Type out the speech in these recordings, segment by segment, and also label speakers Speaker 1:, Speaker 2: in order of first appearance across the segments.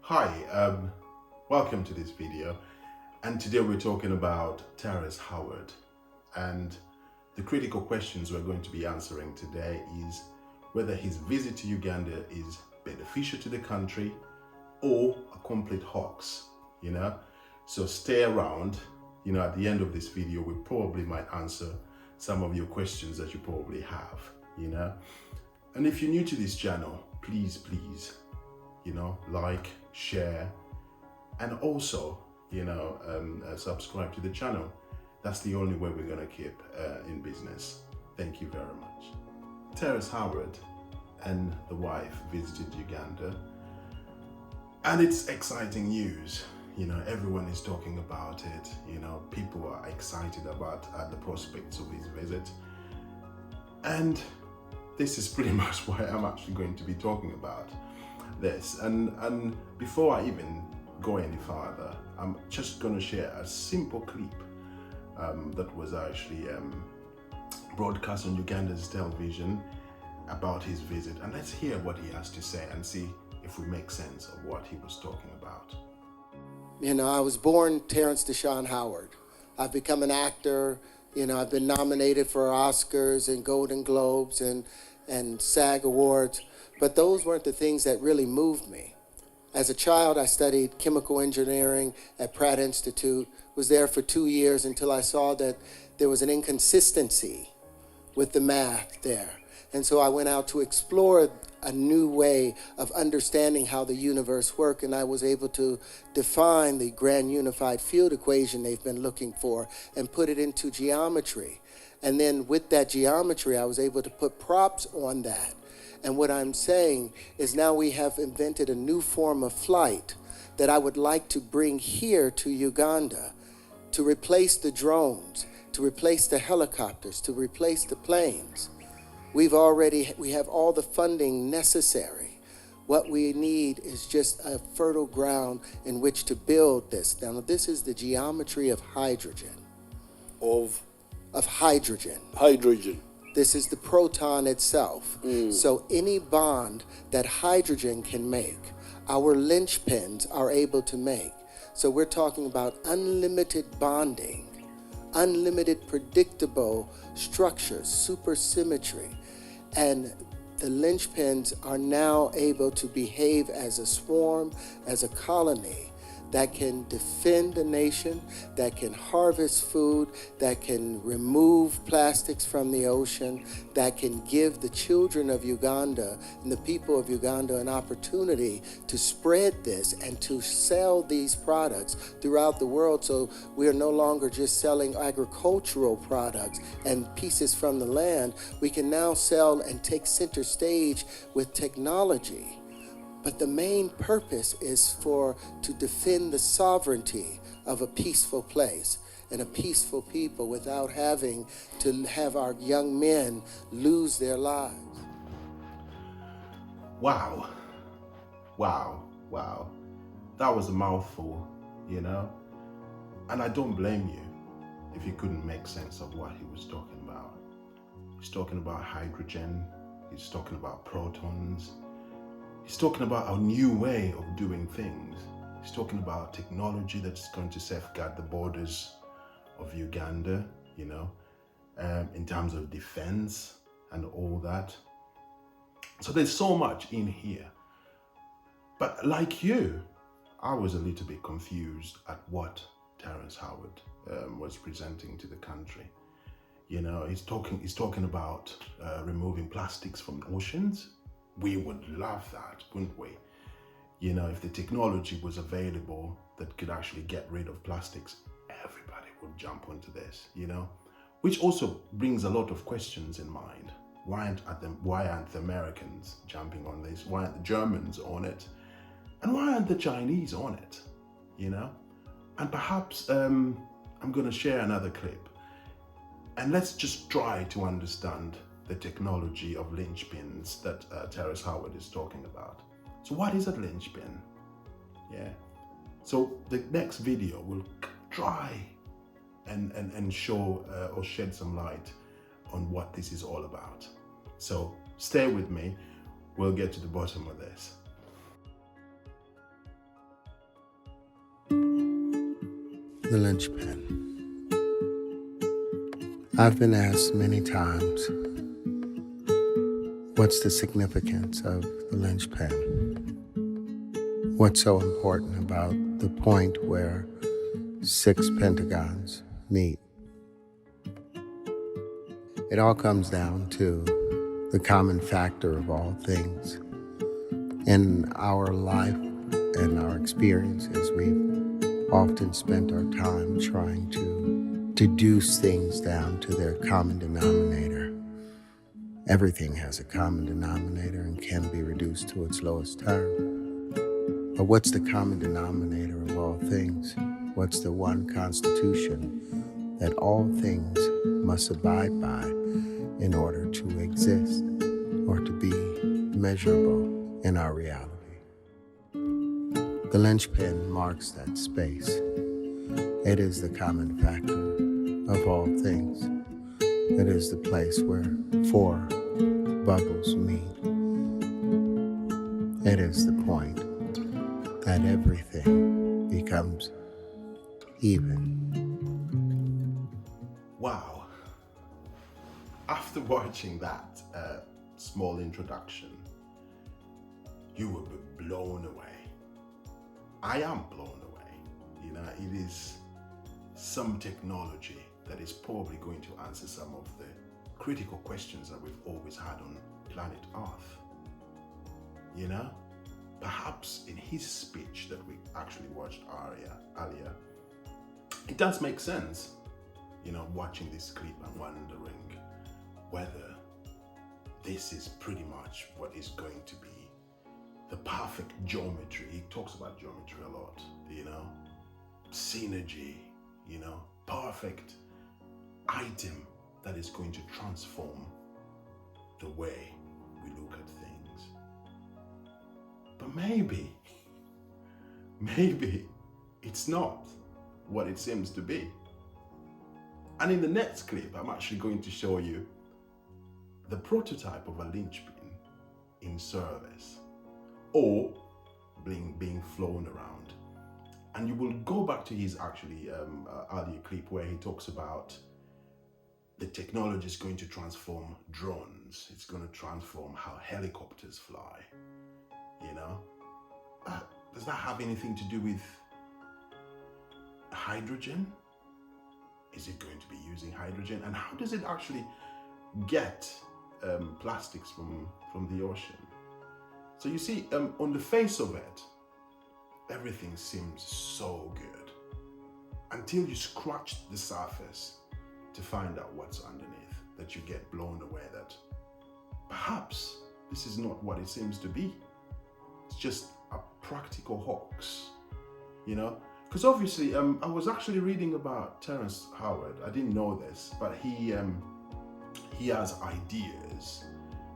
Speaker 1: Hi, welcome to this video, and today we're talking about Terrence Howard, and the critical questions we're going to be answering today is whether his visit to Uganda is beneficial to the country or a complete hoax, So stay around, at the end of this video we probably might answer some of your questions that you probably have, And if you're new to this channel, please, like, share, and also, subscribe to the channel. That's the only way we're gonna keep in business. Thank you very much. Terrence Howard and the wife visited Uganda, and it's exciting news. Everyone is talking about it. People are excited about the prospects of his visit, and this is pretty much why I'm actually going to be talking about this. And before I even go any further, I'm just going to share a simple clip that was actually broadcast on Uganda's television about his visit, and let's hear what he has to say and see if we make sense of what he was talking about.
Speaker 2: I was born Terrence Deshaun Howard. I've become an actor. I've been nominated for Oscars and Golden Globes and SAG Awards, but those weren't the things that really moved me. As a child, I studied chemical engineering at Pratt Institute, was there for 2 years until I saw that there was an inconsistency with the math there. And so I went out to explore a new way of understanding how the universe worked, and I was able to define the grand unified field equation they've been looking for and put it into geometry. And then with that geometry, I was able to put props on that. And what I'm saying is now we have invented a new form of flight that I would like to bring here to Uganda to replace the drones, to replace the helicopters, to replace the planes. We have all the funding necessary. What we need is just a fertile ground in which to build this. Now, this is the geometry of hydrogen. Of hydrogen.
Speaker 3: Hydrogen.
Speaker 2: This is the proton itself. So any bond that hydrogen can make, our linchpins are able to make. So we're talking about unlimited bonding, unlimited predictable structures, supersymmetry. And the linchpins are now able to behave as a swarm, as a colony that can defend a nation, that can harvest food, that can remove plastics from the ocean, that can give the children of Uganda and the people of Uganda an opportunity to spread this and to sell these products throughout the world. So we are no longer just selling agricultural products and pieces from the land. We can now sell and take center stage with technology. But the main purpose is to defend the sovereignty of a peaceful place and a peaceful people without having to have our young men lose their lives.
Speaker 1: Wow. That was a mouthful, And I don't blame you if you couldn't make sense of what he was talking about. He's talking about hydrogen, he's talking about protons, he's talking about a new way of doing things. He's talking about technology that's going to safeguard the borders of Uganda, in terms of defense and all that. So there's so much in here. But like you, I was a little bit confused at what Terrence Howard was presenting to the country. He's talking about removing plastics from oceans. We would love that, wouldn't we? If the technology was available that could actually get rid of plastics, everybody would jump onto this, Which also brings a lot of questions in mind. Why aren't the Americans jumping on this? Why aren't the Germans on it? And why aren't the Chinese on it? And perhaps I'm going to share another clip. And let's just try to understand the technology of linchpins that Terrence Howard is talking about. So what is a linchpin? So the next video will try and show or shed some light on what this is all about. So stay with me, we'll get to the bottom of this.
Speaker 2: The linchpin. I've been asked many times, what's the significance of the linchpin? What's so important about the point where 6 pentagons meet? It all comes down to the common factor of all things. In our life and our experiences, we've often spent our time trying to deduce things down to their common denominator. Everything has a common denominator and can be reduced to its lowest term. But what's the common denominator of all things? What's the one constitution that all things must abide by in order to exist or to be measurable in our reality? The linchpin marks that space. It is the common factor of all things. It is the place where 4 bubbles meet. It is the point that everything becomes even.
Speaker 1: Wow. After watching that small introduction, you will be blown away. I am blown away. You know, it is some technology that is probably going to answer some of the critical questions that we've always had on planet Earth. You know, perhaps in his speech that we actually watched earlier, it does make sense, you know, watching this clip and wondering whether this is pretty much what is going to be the perfect geometry. He talks about geometry a lot, you know, synergy, you know, perfect item that is going to transform the way we look at things. But maybe it's not what it seems to be. And in the next clip, I'm actually going to show you the prototype of a linchpin in service or being flown around. And you will go back to his actually earlier clip where he talks about the technology is going to transform drones. It's going to transform how helicopters fly, you know? Does that have anything to do with hydrogen? Is it going to be using hydrogen? And how does it actually get plastics from the ocean? So you see, on the face of it, everything seems so good until you scratch the surface to find out what's underneath, that you get blown away that perhaps this is not what it seems to be. It's just a practical hoax, you know? Because obviously, I was actually reading about Terrence Howard. I didn't know this, but he has ideas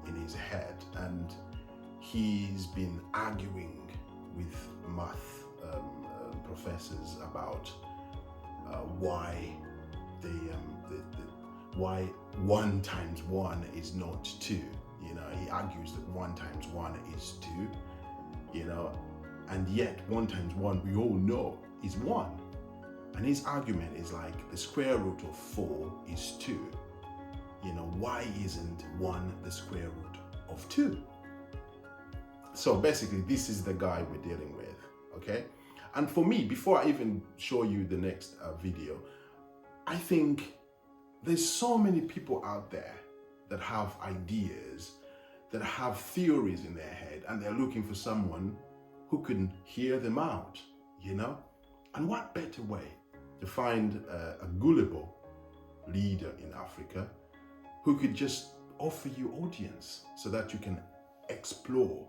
Speaker 1: in his head, and he's been arguing with math professors about why why 1 times 1 is not 2. You know, he argues that 1 times 1 is 2. You know, and yet 1 times 1 we all know is 1. And his argument is like the square root of 4 is 2. You know, why isn't 1 the square root of 2? So basically, this is the guy we're dealing with, okay? And for me, before I even show you the next video, I think there's so many people out there that have ideas, that have theories in their head, and they're looking for someone who can hear them out, you know? And what better way to find a gullible leader in Africa who could just offer you audience so that you can explore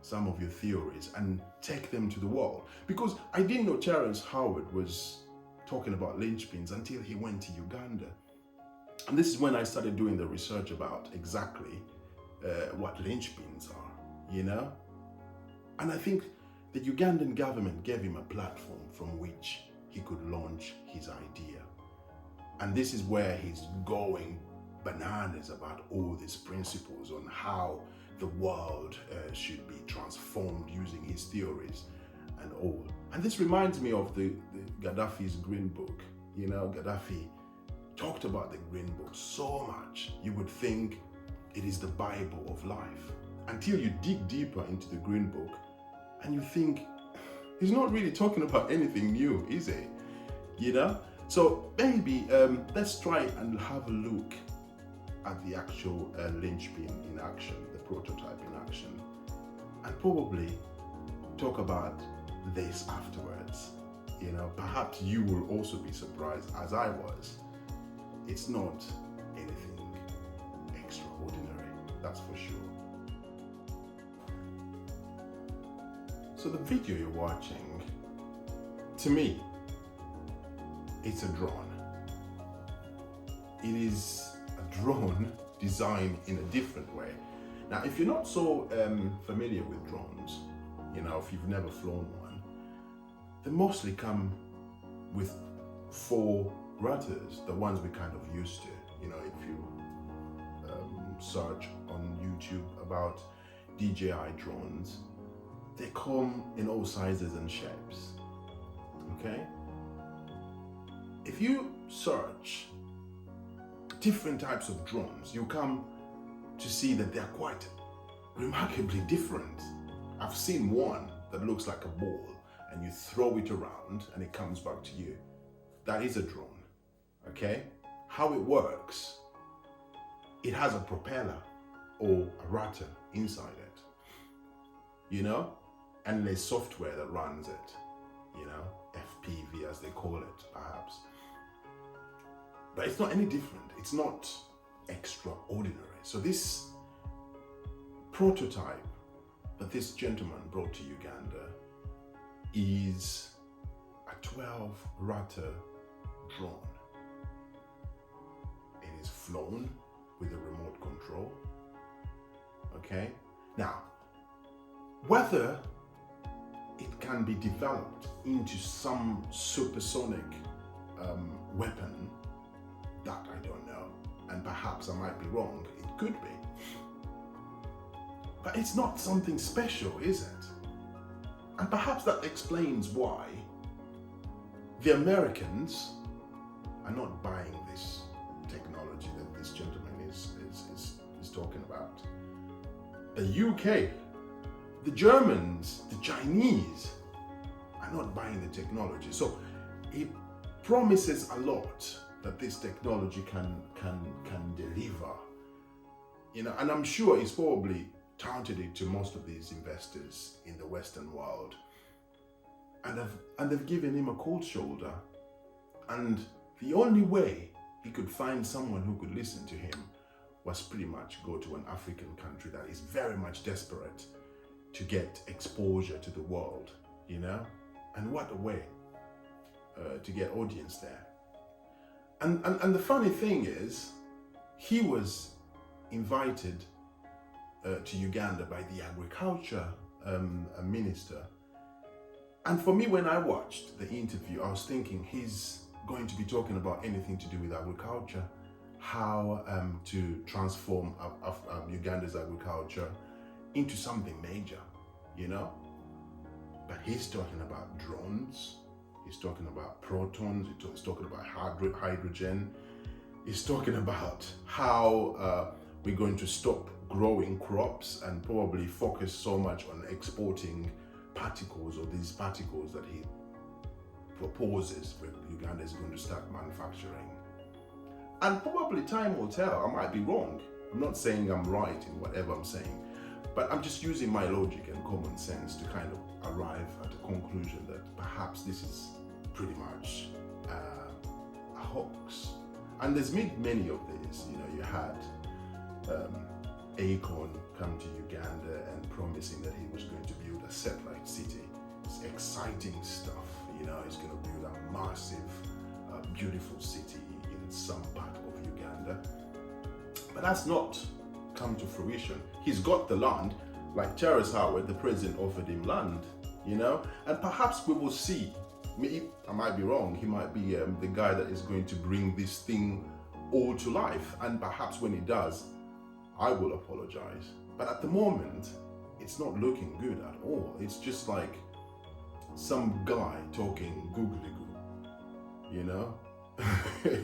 Speaker 1: some of your theories and take them to the world. Because I didn't know Terrence Howard was talking about linchpins until he went to Uganda. And this is when I started doing the research about exactly what linchpins are, you know? And I think the Ugandan government gave him a platform from which he could launch his idea. And this is where he's going bananas about all these principles on how the world should be transformed using his theories. and all. And this reminds me of the Gaddafi's Green Book. You know, Gaddafi talked about the Green Book so much, you would think it is the Bible of life. Until you dig deeper into the Green Book and you think, he's not really talking about anything new, is he? You know? So maybe let's try and have a look at the actual linchpin in action, the prototype in action, and probably talk about this afterwards. You know, perhaps you will also be surprised as I was. It's not anything extraordinary, that's for sure. So the video you're watching, to me, it's a drone. It is a drone designed in a different way. Now, if you're not so familiar with drones, you know, if you've never flown one, they mostly come with 4 rudders, the ones we kind of used to. You know, if you search on YouTube about DJI drones, they come in all sizes and shapes, okay? If you search different types of drones, you come to see that they're quite remarkably different. I've seen one that looks like a ball and you throw it around and it comes back to you. That is a drone, okay? How it works, it has a propeller or a rotor inside it, you know? And there's software that runs it, you know, FPV as they call it, perhaps. But it's not any different. It's not extraordinary. So this prototype that this gentleman brought to Uganda is a 12-rotor drone. It is flown with a remote control, okay? Now, whether it can be developed into some supersonic weapon, that I don't know. And perhaps I might be wrong, it could be. But it's not something special, is it? And perhaps that explains why the Americans are not buying this technology that this gentleman is talking about. The UK, the Germans, the Chinese are not buying the technology. So it promises a lot that this technology can deliver. You know, and I'm sure it's probably touted it to most of these investors in the Western world. And they've given him a cold shoulder. And the only way he could find someone who could listen to him was pretty much go to an African country that is very much desperate to get exposure to the world, you know? And what a way to get audience there. And the funny thing is, he was invited to Uganda by the agriculture minister. And for me, when I watched the interview, I was thinking he's going to be talking about anything to do with agriculture, how to transform Uganda's agriculture into something major, you know? But he's talking about drones, he's talking about protons, he's talking about hydrogen, he's talking about how we're going to stop growing crops and probably focus so much on exporting particles, or these particles that he proposes where Uganda is going to start manufacturing. And probably time will tell. I might be wrong. I'm not saying I'm right in whatever I'm saying, but I'm just using my logic and common sense to kind of arrive at a conclusion that perhaps this is pretty much a hoax. And there's many of these. You know, you had Akon come to Uganda and promising that he was going to build a satellite city. It's exciting stuff. You know, he's going to build a massive, beautiful city in some part of Uganda. But that's not come to fruition. He's got the land, like Terrence, the president offered him land, you know? And perhaps we will see. I might be wrong. He might be the guy that is going to bring this thing all to life. And perhaps when he does, I will apologize. But at the moment, it's not looking good at all. It's just like some guy talking googly goo, you know?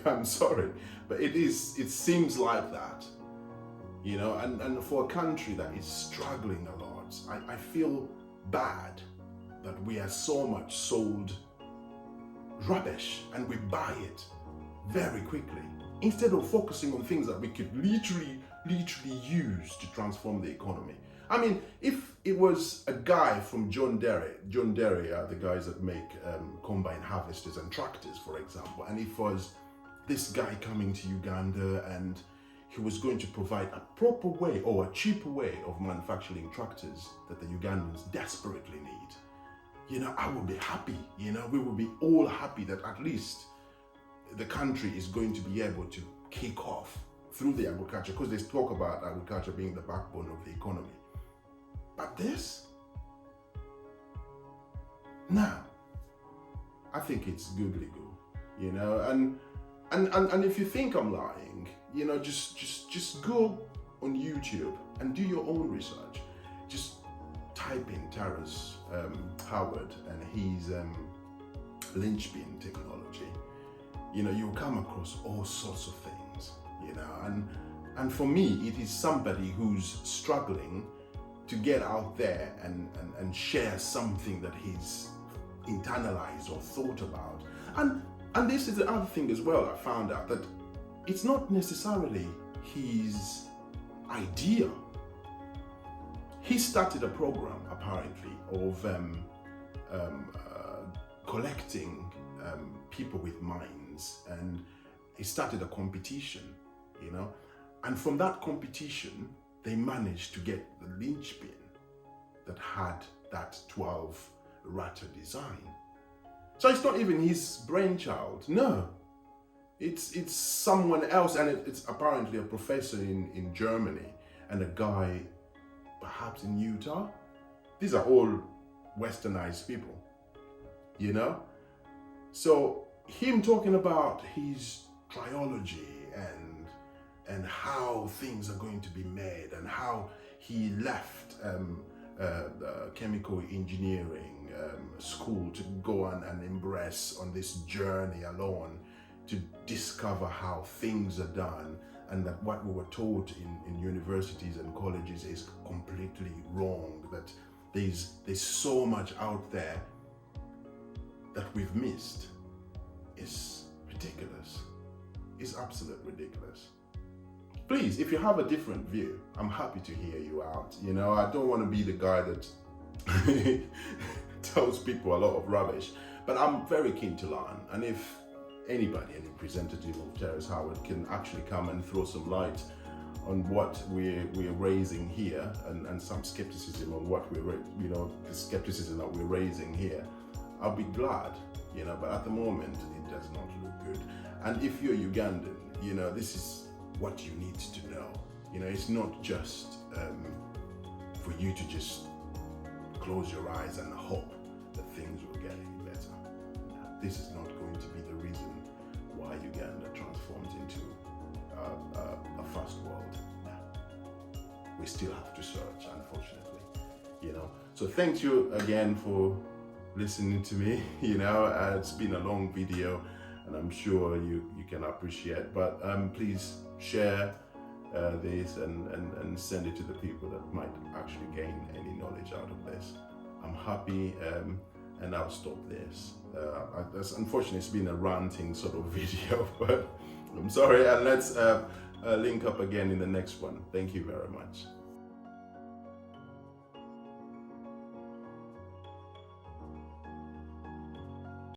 Speaker 1: I'm sorry, but it seems like that, you know, and for a country that is struggling a lot, I feel bad that we are so much sold rubbish and we buy it very quickly instead of focusing on things that we could literally use to transform the economy. I mean, if it was a guy from John Derry are the guys that make combine harvesters and tractors, for example, and if it was this guy coming to Uganda and he was going to provide a proper way or a cheaper way of manufacturing tractors that the Ugandans desperately need, you know, I would be happy, you know, we would be all happy that at least the country is going to be able to kick off through the agriculture, because they talk about agriculture being the backbone of the economy. But this, now, I think it's googly goo, you know, and if you think I'm lying, you know, just go on YouTube and do your own research. Just type in Terrence Howard and his linchpin technology. You know, you'll come across all sorts of things, you know, and for me, it is somebody who's struggling to get out there and share something that he's internalized or thought about. And this is the other thing as well, I found out that it's not necessarily his idea. He started a program, apparently, of collecting people with minds, and he started a competition, you know, and from that competition, they managed to get the linchpin that had that 12-rata design. So it's not even his brainchild, no. It's someone else, and it's apparently a professor in Germany and a guy perhaps in Utah. These are all westernized people, you know? So him talking about his triology and how things are going to be made and how he left chemical engineering school to go and embrace on this journey alone to discover how things are done, and that what we were taught in universities and colleges is completely wrong, that there's so much out there that we've missed. Is ridiculous. It's absolutely ridiculous. Please, if you have a different view, I'm happy to hear you out. You know, I don't want to be the guy that tells people a lot of rubbish, but I'm very keen to learn. And if anybody, any representative of Terrence Howard, can actually come and throw some light on what we're raising here, and some skepticism on what the skepticism that we're raising here, I'll be glad, you know, but at the moment, it does not look good. And if you're Ugandan, you know, this is what you need to know. You know, it's not just for you to just close your eyes and hope that things will get any better. No, this is not going to be the reason why Uganda transforms into a first world. No. We still have to search, unfortunately, you know. So thank you again for listening to me. You know, it's been a long video, and I'm sure you can appreciate, but please share this and send it to the people that might actually gain any knowledge out of this. I'm happy, and I'll stop this. Unfortunately, it's been a ranting sort of video, but I'm sorry, and let's link up again in the next one. Thank you very much.